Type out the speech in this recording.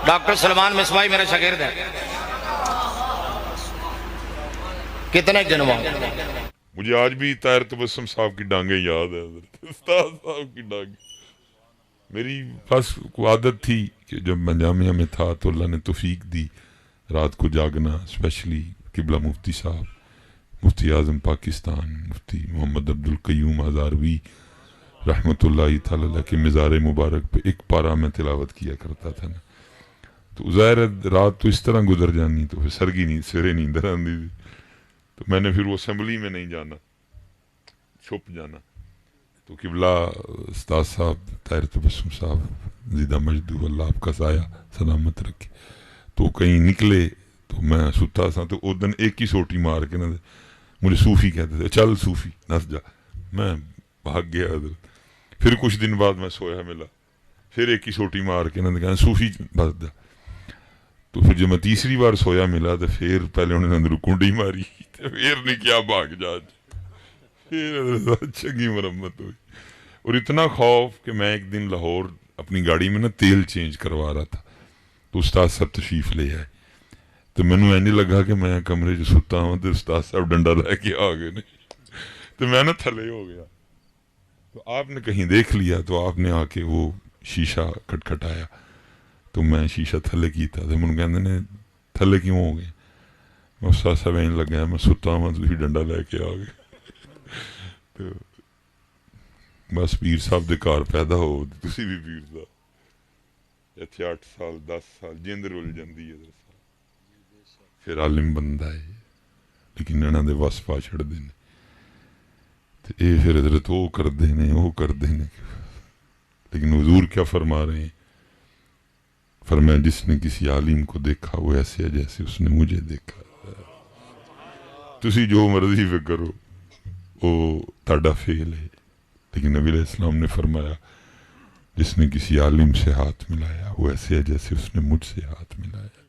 Doctor Salman Misbahi میرے شاگرد ہیں، کتنے گنواؤں؟ مجھے آج بھی طاہر تبسم صاحب کی ڈانگیں یاد ہے، حضرت استاد صاحب کی ڈانگیں. میری بس کو عادت تھی کہ جب میں جامعہ میں تھا تو اللہ نے توفیق دی رات کو جاگنا، اسپیشلی قبلہ مفتی صاحب، مفتی اعظم پاکستان، مفتی محمد عبدالقیوم ہزاروی رحمۃ اللہ تعالی علیہ کے مزار مبارک پہ ایک پارہ میں تلاوت کیا کرتا تھا نا، تو ظاہر ہے رات تو اس طرح گزر جانی، تو پھر سرگی نہیں، سویرے نیندر آندی تھی. تو میں نے پھر وہ اسمبلی میں نہیں جانا، چھپ جانا. تو قبلہ استاد صاحب طاہر تبسم صاحب زیدہ مجدو، اللہ آپ کا سایہ سلامت رکھے، تو کہیں نکلے تو میں ستا تھا، تو اس دن ایک ہی سوٹی مار کے نا مجھے صوفی کہتے تھے، چل صوفی نس جا. میں بھاگ گیا ادھر. پھر کچھ دن بعد میں سویا ملا، پھر ایک ہی سوٹی مار کے نا کہا صوفی بس جا. تو پھر جب میں تیسری بار سویا ملا تو پھر پہلے انہوں نے اندر کنڈی ماری، پھر نے کیا بھاگ جا، پھر چنگی مرمت ہوئی. اور اتنا خوف کہ میں ایک دن لاہور اپنی گاڑی میں نا تیل چینج کروا رہا تھا، تو استاد صاحب تشریف لے آئے. تو مینو اینج لگا کہ میں کمرے جو ستا ہوں تو استاد صاحب ڈنڈا لے کے آ گئے، تو میں نا تھلے ہو گیا. تو آپ نے کہیں دیکھ لیا تو آپ نے آ کے وہ شیشہ کھٹکھٹایا، تو میں شیشہ تھلے کیتا تو من کہندے نے تھلے کیوں ہو گئے؟ میں استاد صاحب این لگا میں ستا ہوں تسی ڈنڈا لے کے آ گئے. تو بس پیر صاحب دے گھر پیدا ہو تسی بھی پیر صاحب، اتھے 8 سال 10 سال جند رول جاندی ہے، پھر عالم بندہ ہے، لیکن انہاں دے وس پا چھڑدے نے. تے اے پھر حضرت وہ کردے نے وہ کردے نے. لیکن حضور کیا فرما رہے ہیں؟ فرمایا جس نے کسی عالم کو دیکھا وہ ایسے ہے جیسے اس نے مجھے دیکھا. تسی جو مرضی پہ کرو وہ تہاڈا فیل ہے، لیکن نبی علیہ السلام نے فرمایا جس نے کسی عالم سے ہاتھ ملایا وہ ایسے ہے جیسے اس نے مجھ سے ہاتھ ملایا.